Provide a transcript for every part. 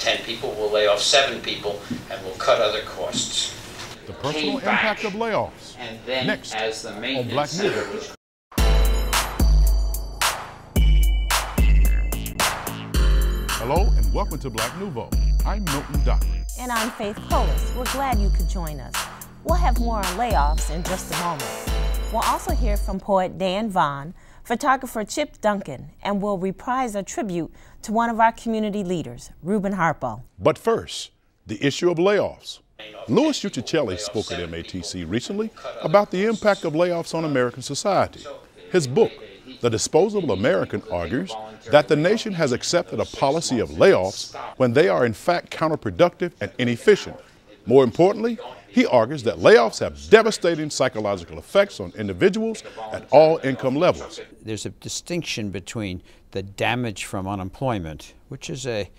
10 people, we'll lay off 7 people, and we'll cut other costs. The personal impact of layoffs. And then Next as the on maintenance Black center Nouveau. was Hello and welcome to Black Nouveau. I'm Milton, Dockery. And I'm Faithe. We're glad you could join us. We'll have more on layoffs in just a moment. We'll also hear from poet Dan Vaughn, photographer Duncan, and we'll reprise a tribute to one of our community leaders, Reuben Harpo. But first, the issue of layoffs. Louis Uchitelle spoke at MATC recently about the impact of layoffs on American society. His book, The Disposeable American, argues that the nation has accepted a policy of layoffs when they are in fact counterproductive and inefficient. More importantly, he argues that layoffs have devastating psychological effects on individuals at all income levels. There's a distinction between the damage from unemployment, which is a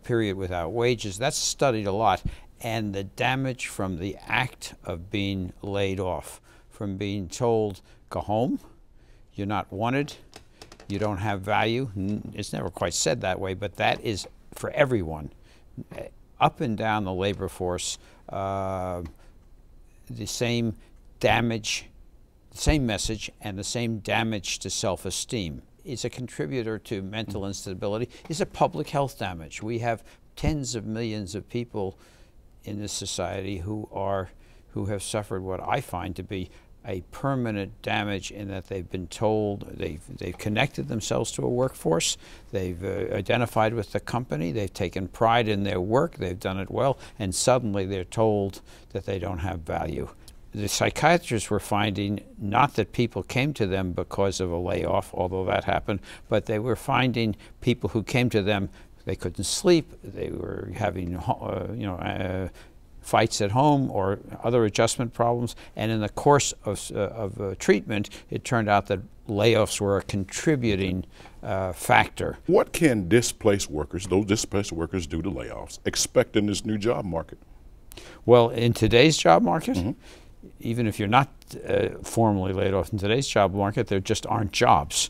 period without wages, that's studied a lot, and the damage from the act of being laid off, from being told, go home, you're not wanted, you don't have value. It's never quite said that way, but that is for everyone. Up and down the labor force, the same damage, the same message, and the same damage to self-esteem. It's a contributor to mental instability. It's a public health damage. We have tens of millions of people in this society who have suffered what I find to be a permanent damage in that they've been told, they've connected themselves to a workforce, they've identified with the company, they've taken pride in their work, they've done it well, and suddenly they're told that they don't have value. The psychiatrists were finding not that people came to them because of a layoff, although that happened, but they were finding people who came to them, they couldn't sleep, they were having fights at home or other adjustment problems, and in the course of treatment, it turned out that layoffs were a contributing factor. What can displaced workers, those displaced workers due to layoffs, expect in this new job market? Well, in today's job market, even if you're not formally laid off in today's job market, there just aren't jobs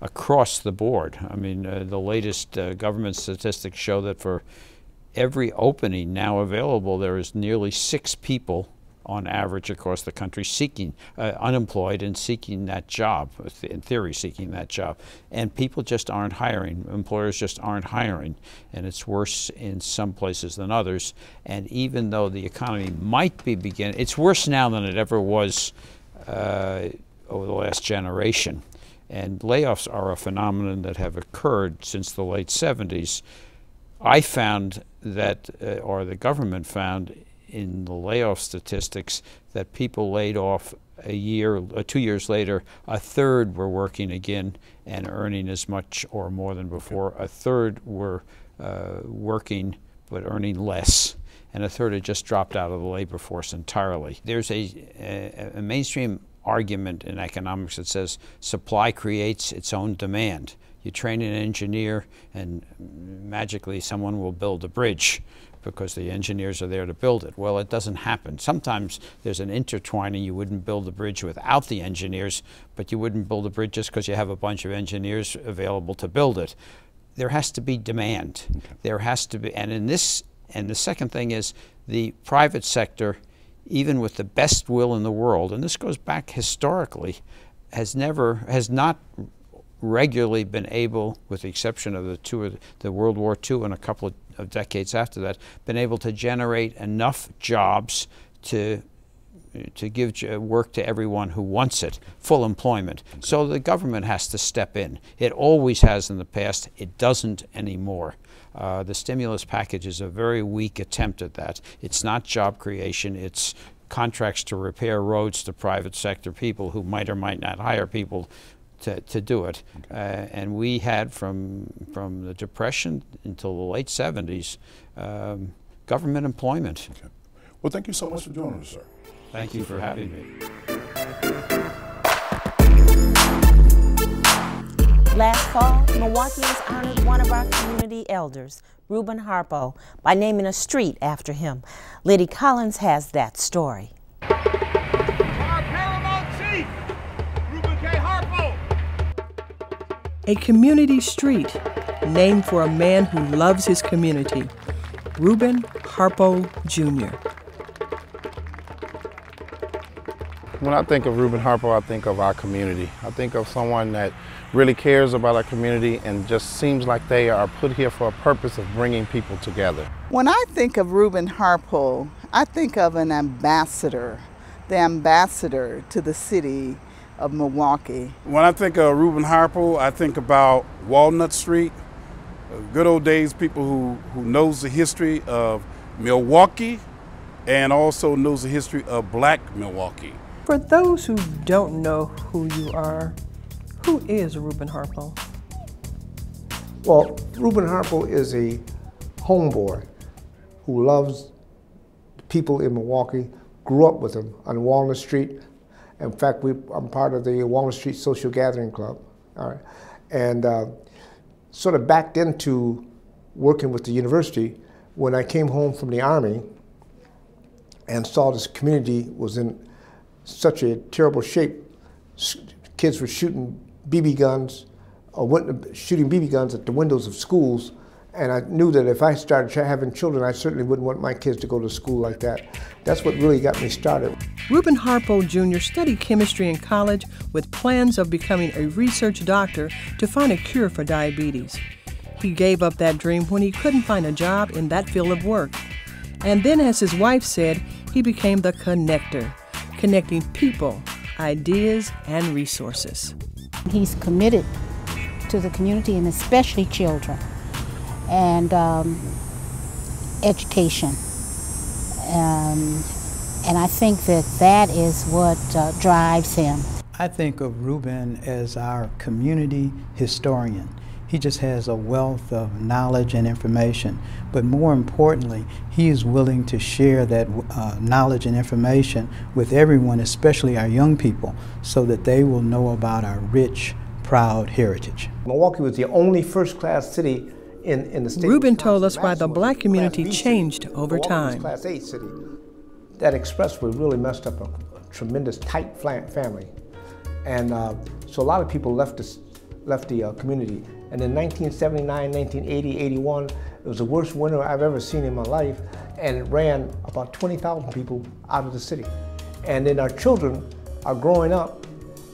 across the board. I mean, the latest government statistics show that for every opening now available, there is nearly 6 people on average across the country seeking, unemployed and seeking that job, in theory seeking that job. And people just aren't hiring. Employers just aren't hiring. And it's worse in some places than others. And even though the economy might be beginning, it's worse now than it ever was over the last generation. And layoffs are a phenomenon that have occurred since the late 70s. I found that, or the government found in the layoff statistics, that people laid off a year, 2 years later, a third were working again and earning as much or more than before. A third were working but earning less, and a third had just dropped out of the labor force entirely. There's a mainstream argument in economics that says supply creates its own demand. You train an engineer and magically someone will build a bridge because the engineers are there to build it. Well, it doesn't happen. Sometimes there's an intertwining. You wouldn't build a bridge without the engineers, but you wouldn't build a bridge just because you have a bunch of engineers available to build it. There has to be demand. Okay. There has to be, and the second thing is the private sector, even with the best will in the world, and this goes back historically, has not regularly been able, with the exception of the World War II and a couple of decades after that, been able to generate enough jobs to give work to everyone who wants it, full employment. Okay. So the government has to step in. It always has in the past. It doesn't anymore. The stimulus package is a very weak attempt at that. It's not job creation. It's contracts to repair roads to private sector people who might or might not hire people to do it. Okay. And we had from the Depression until the late 70s government employment. Okay. Well, thank you so much for joining us, sir. Thank you for having me. Last fall, Milwaukee has honored one of our community elders, Reuben Harpo, by naming a street after him. Liddy Collins has that story. Our paramount chief, Reuben K. Harpo. A community street named for a man who loves his community. Reuben Harpo Jr. When I think of Reuben Harpo, I think of our community. I think of someone that really cares about our community and just seems like they are put here for a purpose of bringing people together. When I think of Reuben Harpo, I think of an ambassador, the ambassador to the city of Milwaukee. When I think of Reuben Harpo, I think about Walnut Street, good old days, people who knows the history of Milwaukee and also knows the history of Black Milwaukee. For those who don't know who you are, who is Reuben Harpo? Well, Reuben Harpo is a homeboy who loves the people in Milwaukee, grew up with them on Walnut Street. In fact, I'm part of the Walnut Street Social Gathering Club, all right? And sort of backed into working with the university when I came home from the Army and saw this community was in such a terrible shape. Kids were shooting BB guns, shooting BB guns at the windows of schools, and I knew that if I started having children, I certainly wouldn't want my kids to go to school like that. That's what really got me started. Reuben Harpo Jr. studied chemistry in college with plans of becoming a research doctor to find a cure for diabetes. He gave up that dream when he couldn't find a job in that field of work. And then, as his wife said, he became the connector, connecting people, ideas, and resources. He's committed to the community and especially children and education. And I think that is what drives him. I think of Reuben as our community historian. He just has a wealth of knowledge and information, but more importantly, he is willing to share that knowledge and information with everyone, especially our young people, so that they will know about our rich, proud heritage. Milwaukee was the only first-class city in the state. Reuben told us why the Black community changed over time. Class A city. That expressway really messed up a tremendous tight family, and so a lot of people left the community. And in 1979, 1980, 81, it was the worst winter I've ever seen in my life, and it ran about 20,000 people out of the city. And then our children are growing up,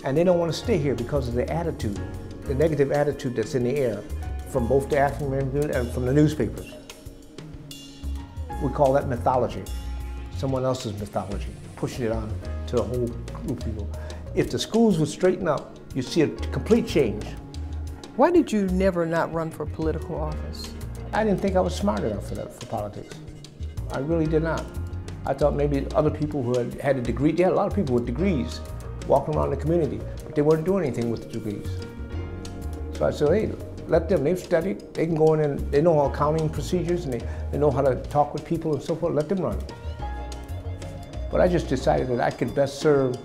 and they don't want to stay here because of the attitude, the negative attitude that's in the air from both the African American community and from the newspapers. We call that mythology, someone else's mythology, pushing it on to the whole group of people. If the schools would straighten up, you'd see a complete change. Why did you never not run for political office? I didn't think I was smart enough for that, for politics. I really did not. I thought maybe other people who had a degree, they had a lot of people with degrees walking around the community, but they weren't doing anything with the degrees. So I said, hey, let them, they've studied, they can go in and they know accounting procedures and they know how to talk with people and so forth, let them run. But I just decided that I could best serve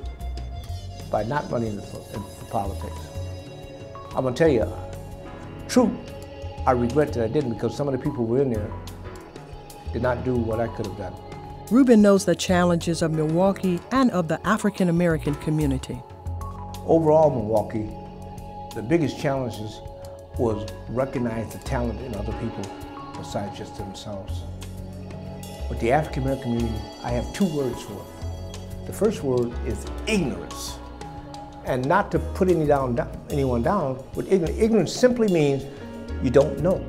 by not running for politics. I'm gonna tell you, true, I regret that I didn't, because some of the people who were in there did not do what I could have done. Reuben knows the challenges of Milwaukee and of the African American community. Overall, Milwaukee, the biggest challenges was recognize the talent in other people besides just themselves. With the African American community, I have two words for it. The first word is ignorance. And not to put anyone down, but ignorance simply means you don't know.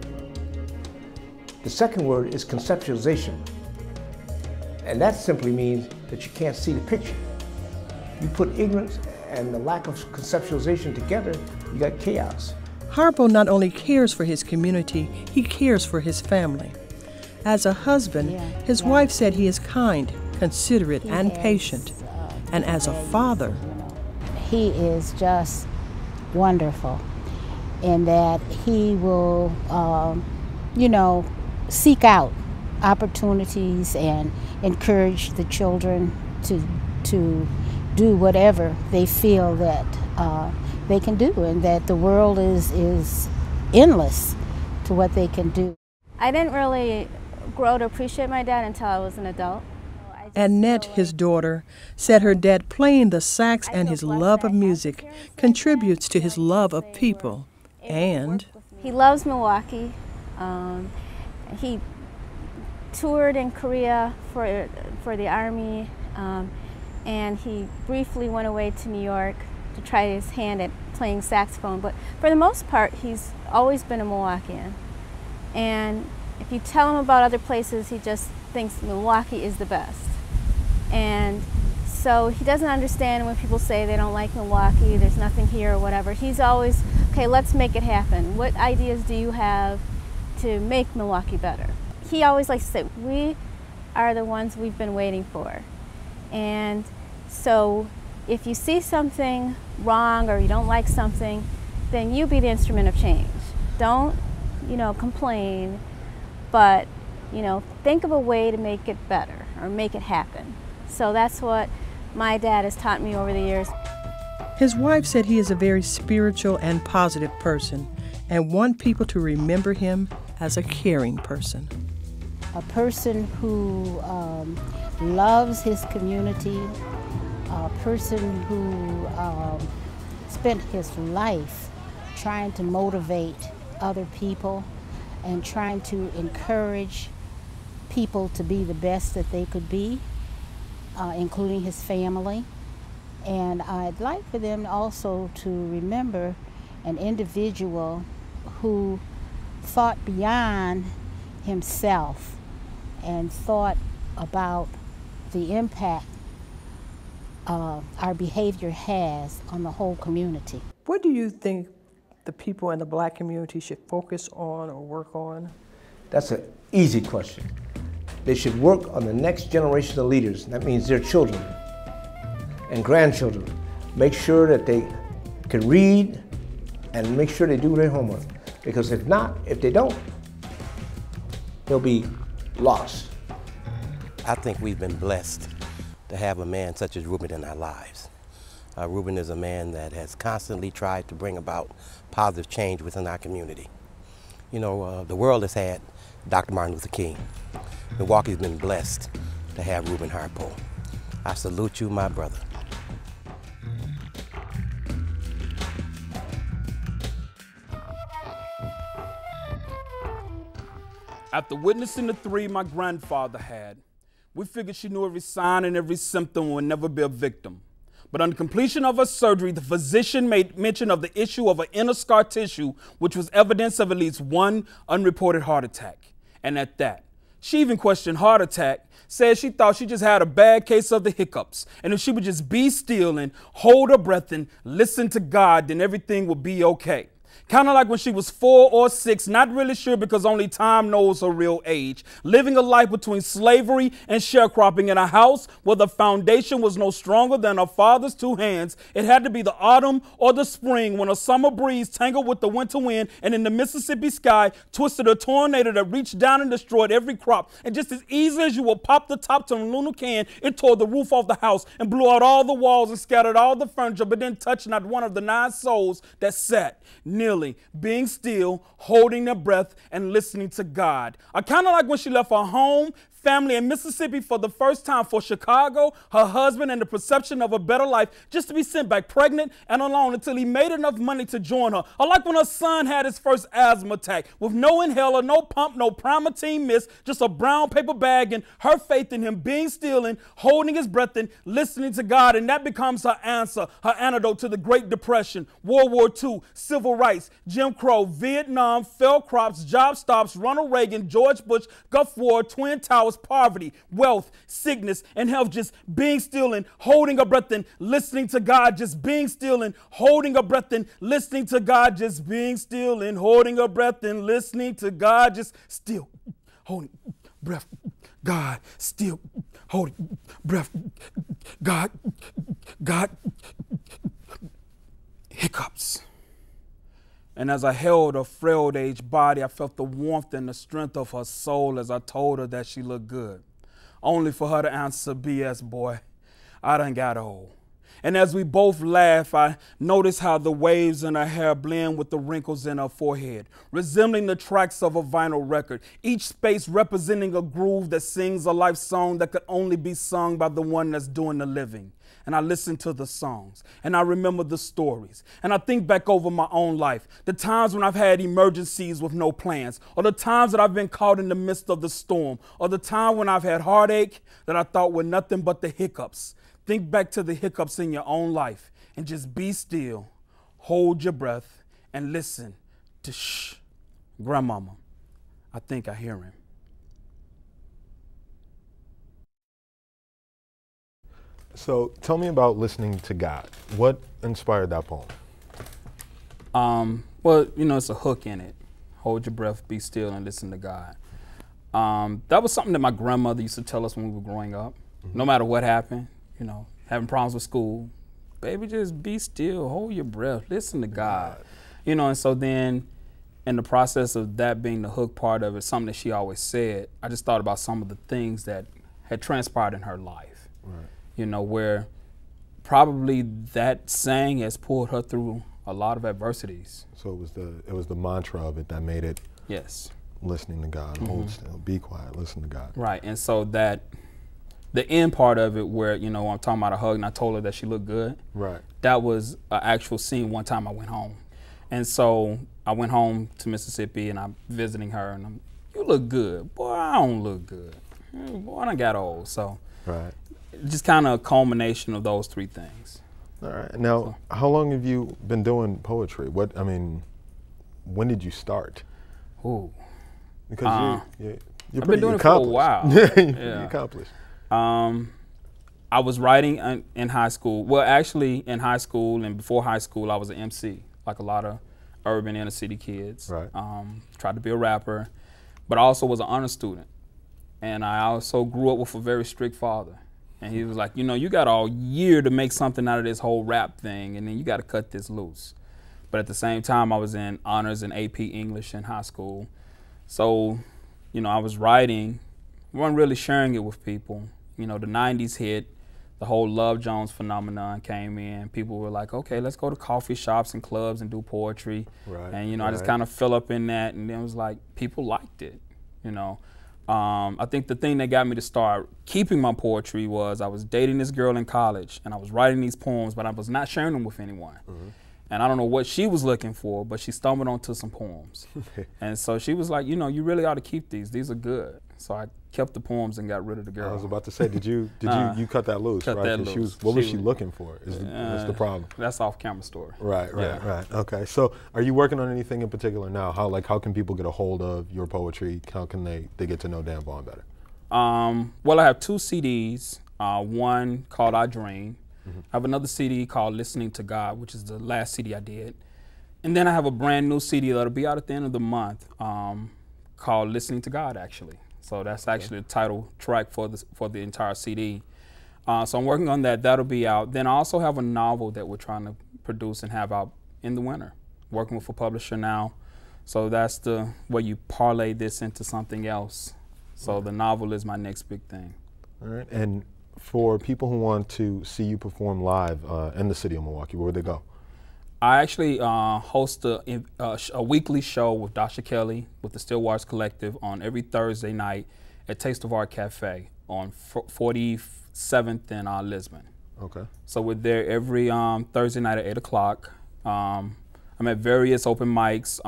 The second word is conceptualization. And that simply means that you can't see the picture. You put ignorance and the lack of conceptualization together, you got chaos. Harpo not only cares for his community, he cares for his family. As a husband, his wife said he is kind, considerate, and patient. And as a father, he is just wonderful in that he will, seek out opportunities and encourage the children to do whatever they feel that they can do, and that the world is endless to what they can do. I didn't really grow to appreciate my dad until I was an adult. Annette, his daughter, said her dad playing the sax and his love of music contributes to his love of people. And he loves Milwaukee. He toured in Korea for the Army, and he briefly went away to New York to try his hand at playing saxophone. But for the most part, he's always been a Milwaukeean. And if you tell him about other places, he just thinks Milwaukee is the best. And so he doesn't understand when people say they don't like Milwaukee, there's nothing here or whatever. He's always, okay, let's make it happen. What ideas do you have to make Milwaukee better? He always likes to say, we are the ones we've been waiting for. And so if you see something wrong or you don't like something, then you be the instrument of change. Don't, complain, but, think of a way to make it better or make it happen. So that's what my dad has taught me over the years. His wife said he is a very spiritual and positive person and want people to remember him as a caring person. A person who loves his community, a person who spent his life trying to motivate other people and trying to encourage people to be the best that they could be, including his family. And I'd like for them also to remember an individual who thought beyond himself and thought about the impact our behavior has on the whole community. What do you think the people in the black community should focus on or work on? That's an easy question. They should work on the next generation of leaders. That means their children and grandchildren. Make sure that they can read and make sure they do their homework. Because if not, if they don't, they'll be lost. I think we've been blessed to have a man such as Reuben in our lives. Reuben is a man that has constantly tried to bring about positive change within our community. The world has had Dr. Martin Luther King. Milwaukee's been blessed to have Reuben Harpo. I salute you, my brother. After witnessing the 3 my grandfather had, we figured she knew every sign and every symptom and would never be a victim. But on the completion of her surgery, the physician made mention of the issue of an inner scar tissue, which was evidence of at least one unreported heart attack. And at that, she even questioned heart attack, said she thought she just had a bad case of the hiccups. And if she would just be still and hold her breath and listen to God, then everything would be okay. Kind of like when she was 4 or 6, not really sure because only time knows her real age, living a life between slavery and sharecropping in a house where the foundation was no stronger than her father's 2 hands. It had to be the autumn or the spring when a summer breeze tangled with the winter wind and in the Mississippi sky twisted a tornado that reached down and destroyed every crop. And just as easily as you would pop the top to a lunar can, it tore the roof off the house and blew out all the walls and scattered all the furniture, but didn't touch not one of the 9 souls that sat kneeling, being still, holding their breath, and listening to God. Kind of like when she left her home, family in Mississippi for the first time for Chicago, her husband, and the perception of a better life, just to be sent back pregnant and alone until he made enough money to join her. Or like when her son had his first asthma attack with no inhaler, no pump, no Primatene mist, just a brown paper bag, and her faith in him, being still and holding his breath and listening to God. And that becomes her answer, her antidote to the Great Depression, World War II, civil rights, Jim Crow, Vietnam, failed crops, job stops, Ronald Reagan, George Bush, Gulf War, Twin Towers, poverty, wealth, sickness, and health. Just being still and holding a breath and listening to God. Just being still and holding a breath and listening to God. Just being still and holding a breath and listening to God. Just still, holding breath, God, still, holding breath, God, God, hiccups. And as I held her frail aged body, I felt the warmth and the strength of her soul as I told her that she looked good. Only for her to answer, BS boy, I done got old. And as we both laugh, I notice how the waves in her hair blend with the wrinkles in her forehead, resembling the tracks of a vinyl record, each space representing a groove that sings a life song that could only be sung by the one that's doing the living. and I listen to the songs, and I remember the stories, and I think back over my own life, the times when I've had emergencies with no plans, or the times that I've been caught in the midst of the storm, or the time when I've had heartache that I thought were nothing but the hiccups. Think back to the hiccups in your own life and just be still, hold your breath, and listen to shh, grandmama, I think I hear him. So tell me about listening to God. What inspired that poem? Well, you know, it's a hook in it. Hold your breath, be still, and listen to God. That was something that my grandmother used to tell us when we were growing up. No matter what happened, you know, having problems with school, baby, just be still, hold your breath, listen to God. You know, and so then in the process of that being the hook part of it, something that she always said, I just thought about some of the things that had transpired in her life. Right. You know, where probably that saying has pulled her through a lot of adversities. So it was the mantra of it that made it. Yes. Listening to God, hold still, be quiet, listen to God. Right, and so that the end part of it, where you know I'm talking about a hug, and I told her that she looked good. Right. That was an actual scene. One time I went home, and so I went home to Mississippi, and I'm visiting her, and you look good, boy. I don't look good, boy. I done got old, so. Right. Just kind of a culmination of those three things. All right. Now, how long have you been doing poetry? When did you start? Ooh. Because you're I've been doing it for a while. You're accomplished. I was writing in high school. Well, actually, in high school and before high school, I was an MC, like a lot of urban inner city kids. Right. Tried to be a rapper, but I also was an honor student. And I also grew up with a very strict father. And he was like, you know, you got all year to make something out of this whole rap thing, and then you got to cut this loose. But at the same time, I was in honors and AP English in high school. So, you know, I was writing, wasn't really sharing it with people. You know, the 90s hit, the whole Love Jones phenomenon came in. People were like, okay, let's go to coffee shops and clubs and do poetry. Right. And, you know, I just kind of fell up in that, and then it was like, people liked it, you know. I think the thing that got me to start keeping my poetry was I was dating this girl in college, and I was writing these poems, but I was not sharing them with anyone. And I don't know what she was looking for, but she stumbled onto some poems. And so she was like, you know, you really ought to keep these. These are good. So I kept the poems and got rid of the girl. I was about to say, did you cut that loose? Cut right? that loose. What was she looking for? Is the problem? That's off-camera story. Right. Okay. So, are you working on anything in particular now? How can people get a hold of your poetry? How can they get to know Dan Vaughn better? Well, I have 2 CDs. One called I Dream. I have another CD called Listening to God, which is the last CD I did. And then I have a brand new CD that'll be out at the end of the month called Listening to God, actually. So that's actually the title track for the entire CD. So I'm working on that. That'll be out. Then I also have a novel that we're trying to produce and have out in the winter. Working with a publisher now. So that's the way you parlay this into something else. So the novel is my next big thing. All right. And for people who want to see you perform live in the city of Milwaukee, where would they go? I actually host a weekly show with Dr. Kelly with the Still Waters Collective on every Thursday night at Taste of Art Cafe on 47th in Lisbon. Okay. So we're there every Thursday night at 8 o'clock. I'm at various open mics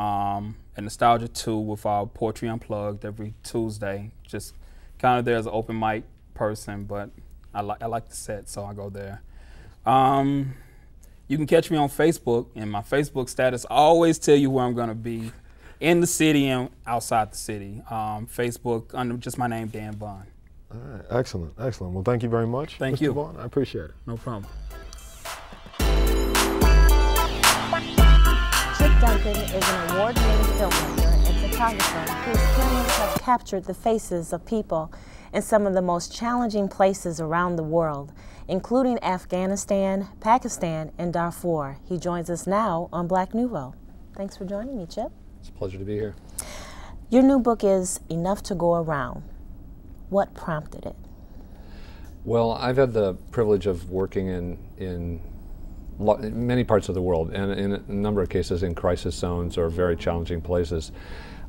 at Nostalgia 2 with our Poetry Unplugged every Tuesday. Just kind of there as an open mic person, but I like the set, so I go there. You can catch me on Facebook, and my Facebook status always tell you where I'm going to be in the city and outside the city. Facebook under just my name, Dan Vaughn. All right, excellent. Well, thank you very much. Thank Mr. you. Vaughn. I appreciate it. No problem. Chip Duncan is an award-winning filmmaker and photographer whose cameras have captured the faces of people in some of the most challenging places around the world, including Afghanistan, Pakistan, and Darfur. He joins us now on Black Nouveau. Thanks for joining me, Chip. It's a pleasure to be here. Your new book is Enough to Go Around. What prompted it? Well, I've had the privilege of working in many parts of the world, and in a number of cases in crisis zones or very challenging places.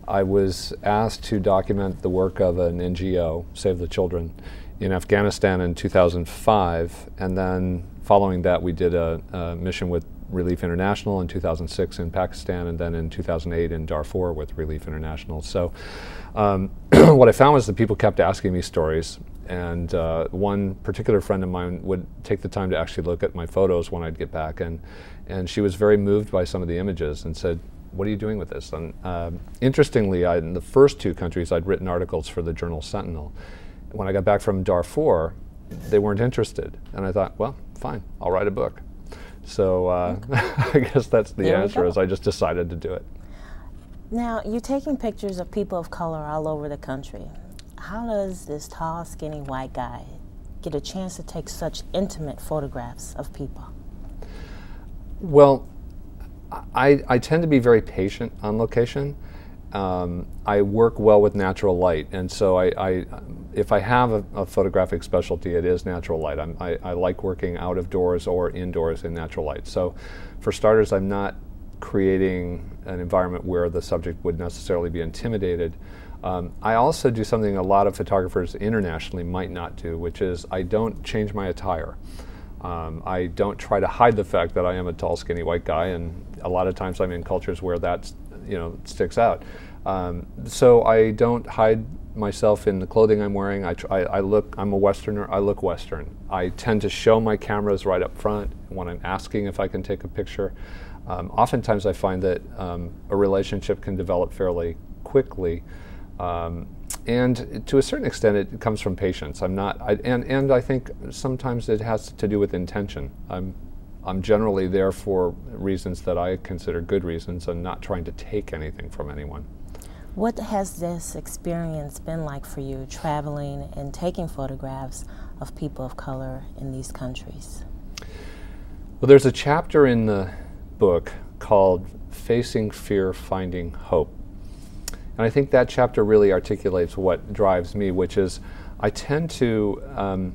I was asked to document the work of an NGO, Save the Children, in Afghanistan in 2005, and then following that we did a mission with Relief International in 2006 in Pakistan, and then in 2008 in Darfur with Relief International. So what I found was that people kept asking me stories, and one particular friend of mine would take the time to actually look at my photos when I'd get back, and she was very moved by some of the images and said, "What are you doing with this?" And interestingly, in the first two countries I'd written articles for the journal Sentinel. When I got back from Darfur, they weren't interested, and I thought, well, fine, I'll write a book. So I guess that's the answer, is I just decided to do it. Now, you're taking pictures of people of color all over the country. How does this tall, skinny white guy get a chance to take such intimate photographs of people? Well, I tend to be very patient on location. I work well with natural light, and so if I have a photographic specialty, it is natural light. I like working out of doors or indoors in natural light. So for starters, I'm not creating an environment where the subject would necessarily be intimidated. I also do something a lot of photographers internationally might not do, which is I don't change my attire. I don't try to hide the fact that I am a tall, skinny white guy, and a lot of times I'm in cultures where that's, sticks out. So I don't hide myself in the clothing I'm wearing. I'm a Westerner, I look Western. I tend to show my cameras right up front when I'm asking if I can take a picture. Oftentimes I find that a relationship can develop fairly quickly. And to a certain extent, it comes from patience. And I think sometimes it has to do with intention. I'm generally there for reasons that I consider good reasons, and not trying to take anything from anyone. What has this experience been like for you, traveling and taking photographs of people of color in these countries? Well, there's a chapter in the book called Facing Fear, Finding Hope. And I think that chapter really articulates what drives me, which is I tend to,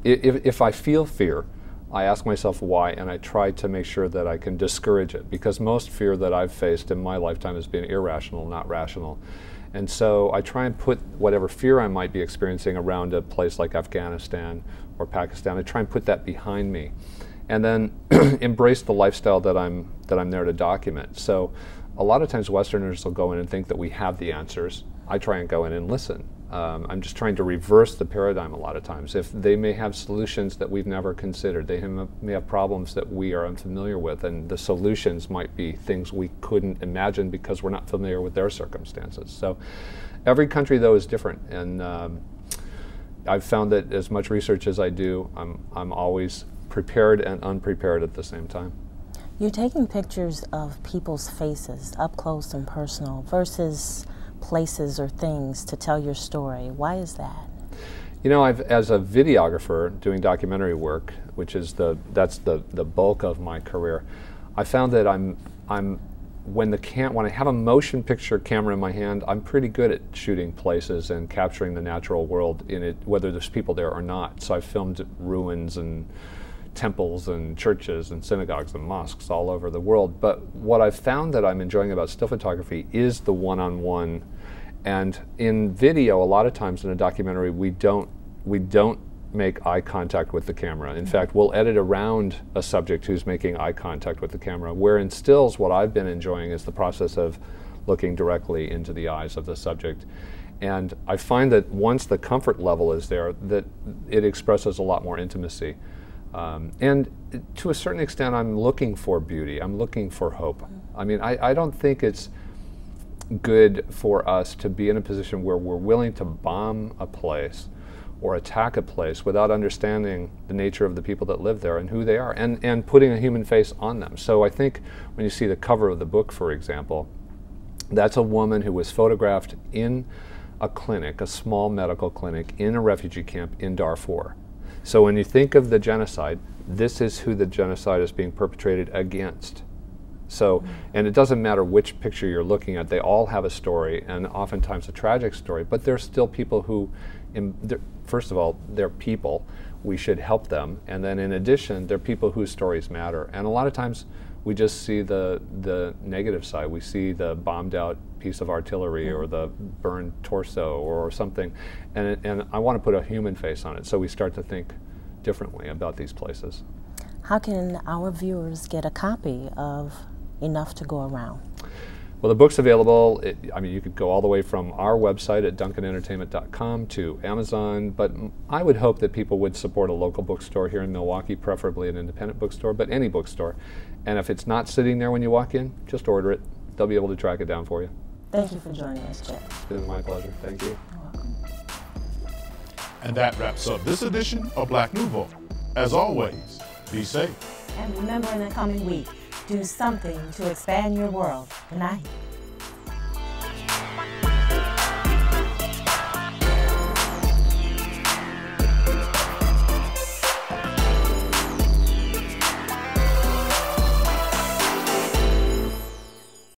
if I feel fear, I ask myself why, and I try to make sure that I can discourage it, because most fear that I've faced in my lifetime has been irrational, not rational. And so I try and put whatever fear I might be experiencing around a place like Afghanistan or Pakistan, I try and put that behind me, and then embrace the lifestyle that I'm there to document. So a lot of times Westerners will go in and think that we have the answers. I try and go in and listen. I'm just trying to reverse the paradigm a lot of times. If they may have solutions that we've never considered, they may have problems that we are unfamiliar with, and the solutions might be things we couldn't imagine because we're not familiar with their circumstances. So every country, though, is different, and I've found that as much research as I do, I'm always prepared and unprepared at the same time. You're taking pictures of people's faces up close and personal versus places or things to tell your story. Why is that? As a videographer doing documentary work, which is that's the bulk of my career, I found that when I have a motion picture camera in my hand, I'm pretty good at shooting places and capturing the natural world in it, whether there's people there or not. So I've filmed ruins and temples and churches and synagogues and mosques all over the world. But what I've found that I'm enjoying about still photography is the one-on-one. And in video, a lot of times in a documentary, we don't make eye contact with the camera. In fact, we'll edit around a subject who's making eye contact with the camera, where in stills, what I've been enjoying is the process of looking directly into the eyes of the subject. And I find that once the comfort level is there, that it expresses a lot more intimacy. And to a certain extent, I'm looking for beauty. I'm looking for hope. I mean, I don't think it's good for us to be in a position where we're willing to bomb a place or attack a place without understanding the nature of the people that live there and who they are, and putting a human face on them. So I think when you see the cover of the book, for example, that's a woman who was photographed in a clinic, a small medical clinic in a refugee camp in Darfur. So when you think of the genocide, this is who the genocide is being perpetrated against. So, and it doesn't matter which picture you're looking at, they all have a story, and oftentimes a tragic story, but there's still people who, first of all, they're people, we should help them, and then in addition, they're people whose stories matter. And a lot of times we just see the negative side. We see the bombed out piece of artillery or the burned torso or something, and I want to put a human face on it, so we start to think differently about these places. How can our viewers get a copy of Enough to Go Around? Well, the book's available. I mean, you could go all the way from our website at duncanentertainment.com to Amazon, but I would hope that people would support a local bookstore here in Milwaukee, preferably an independent bookstore, but any bookstore. And if it's not sitting there when you walk in, just order it. They'll be able to track it down for you. Thank you for joining us, Jeff. It's been my pleasure. Thank you. You're welcome. And that wraps up this edition of Black Nouveau. As always, be safe. And remember, in the coming week, do something to expand your world. Good night.